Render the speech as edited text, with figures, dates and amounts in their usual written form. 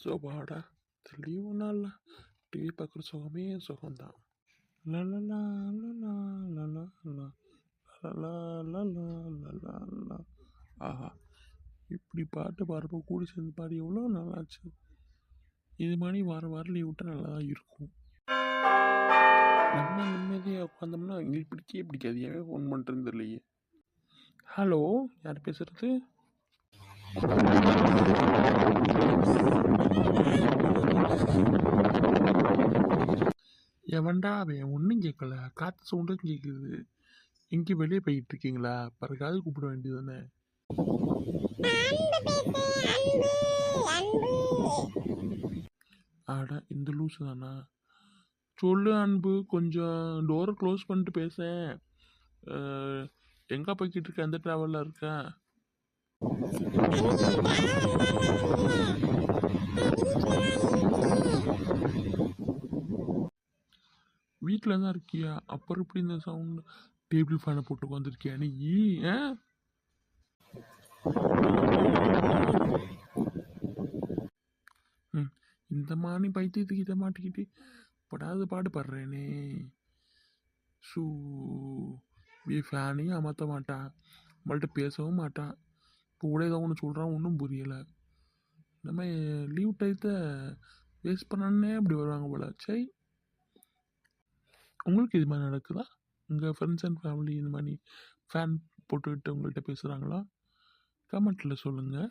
சோபாடா leave நாளில் TV பார்க்குற சுகமே சுகம்தான். லலலா லலா லலா லலா லலா லலா லலா லலா. ஆஹா, இப்படி பாட்டு பாடுறப்போ கூடி சேர்ந்து பாடி எவ்வளோ நல்லாச்சு. இது மாதிரி வாரம் வாரம் லீவ் விட்டால் நல்லா தான் இருக்கும். நம்ம நிம்மதியாக உட்காந்தோம்னா எங்களுக்கு பிடிக்கவே பிடிக்காது. ஏன் ஃபோன் பண்ணுறது இல்லையே. ஹலோ, யார் பேசுகிறது? எவன்டா அவன்? ஒன்றும் கேட்கல, காற்று சவுண்டும் கேட்குது. எங்கே வெளியே போயிட்டு இருக்கீங்களா? பிறகாவது கூப்பிட வேண்டியது தானே. ஆட, இந்த லூஸு தானா? சொல்லு அன்பு, கொஞ்சம் டோரை க்ளோஸ் பண்ணிட்டு பேசேன். எங்கே போய்கிட்டு இருக்க? எந்த ட்ராவலில் இருக்க? வீட்டில் தான் இருக்கியா? அப்புறம் இப்படி இந்த சவுண்டு? டேபிள் ஃபேனை போட்டு உட்காந்துருக்கியா நீ? இந்த மாதிரி பைத்தியத்துக்கு இதை மாட்டிக்கிட்டு படாது பாடு படுறேனே. ஷூ, ஃபேனையும் அமர்த்த மாட்டான், நம்மள்ட்ட பேசவும் மாட்டான். இப்போ கூட ஏதோ ஒன்று சொல்கிறான், ஒன்றும் புரியலை. நம்ம லீவ் டயத்தை வேஸ்ட் பண்ணனே அப்படி வருவாங்க போல. சரி, உங்களுக்கு இது மாதிரி நடக்குதா? உங்கள் ஃப்ரெண்ட்ஸ் அண்ட் ஃபேமிலி இந்த மாதிரி ஃபேன் போட்டுக்கிட்டு உங்கள்கிட்ட பேசுகிறாங்களா? கமெண்ட்டில் சொல்லுங்கள்.